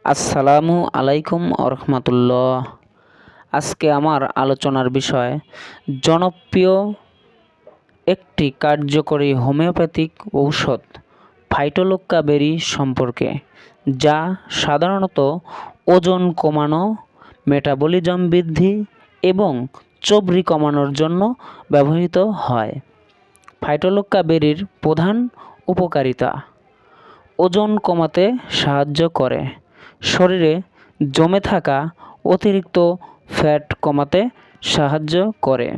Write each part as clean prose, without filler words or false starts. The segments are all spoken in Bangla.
আসসালামু আলাইকুম আরহামাতুল্লাহ। আজকে আমার আলোচনার বিষয় জনপ্রিয় একটি কার্যকরী হোমিওপ্যাথিক ঔষধ ফাইটোলুক্কা বেরি সম্পর্কে, যা সাধারণত ওজন কমানো, মেটাবলিজম বৃদ্ধি এবং চর্বি কমানোর জন্য ব্যবহৃত হয়। ফাইটোলুক্কা বেরির প্রধান উপকারিতা: ওজন কমাতে সাহায্য করে, শরীরে জমে থাকা অতিরিক্ত ফ্যাট কমাতে সাহায্য করে,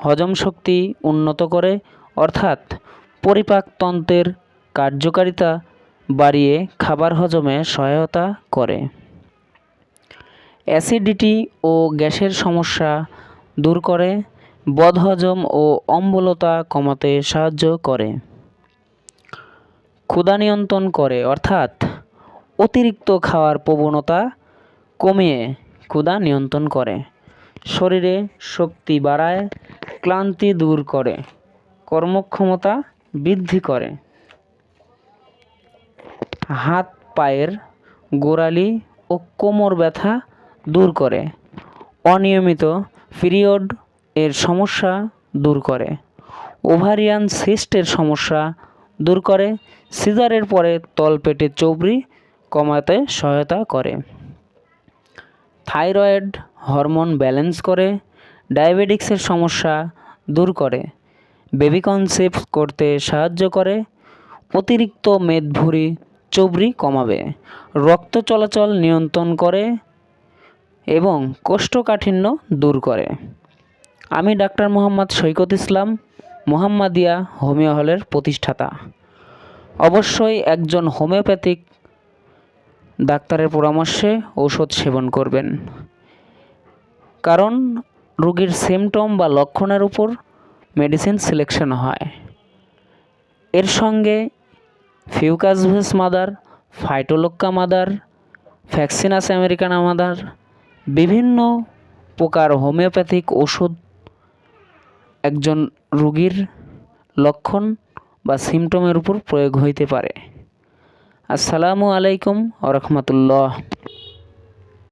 হজম শক্তি উন্নত করে অর্থাৎ পরিপাকতন্ত্রের কার্যকারিতা বাড়িয়ে খাবার হজমে সহায়তা করে, অ্যাসিডিটি ও গ্যাসের সমস্যা দূর করে, বদহজম ও অম্লতা কমাতে সাহায্য করে, ক্ষুধা নিয়ন্ত্রণ করে অর্থাৎ অতিরিক্ত খাওয়ার প্রবণতা কমিয়ে ক্ষুধা নিয়ন্ত্রণ করে, শরীরে শক্তি বাড়ায়, ক্লান্তি দূর করে, কর্মক্ষমতা বৃদ্ধি করে, হাত পায়ের গোড়ালি ও কোমর ব্যথা দূর করে, অনিয়মিত পিরিয়ড এর সমস্যা দূর করে, ওভারিয়ান সিস্টের সমস্যা দূর করে, সিজারের পরে তলপেটের চর্বি কমাতে সহায়তা করে, থাইরয়েড হরমোন ব্যালেন্স করে, ডায়াবেটিক্সের সমস্যা দূর করে, বেবি কনসেপ্ট করতে সাহায্য করে, অতিরিক্ত মেদভুঁড়ি চর্বি কমাবে, রক্ত চলাচল নিয়ন্ত্রণ করে এবং কোষ্ঠকাঠিন্য দূর করে। আমি ডাক্তার মোহাম্মদ সৈকত ইসলাম, মোহাম্মদিয়া হোমিও হলের প্রতিষ্ঠাতা। অবশ্যই একজন হোমিওপ্যাথিক ডাক্তারের পরামর্শে ঔষধ সেবন করবেন, কারণ রোগীর সিমটম বা লক্ষণের উপর মেডিসিন সিলেকশন হয়। এর সঙ্গে ফিউকাসভেস মাদার, ফাইটোলুক্কা মাদার, ফ্যাক্সিনাস আমেরিকানা মাদার, বিভিন্ন প্রকার হোমিওপ্যাথিক ওষুধ একজন রোগীর লক্ষণ বা সিমটমের উপর প্রয়োগ হইতে পারে। আসসালামু আলাইকুম ওয়া রাহমাতুল্লাহ।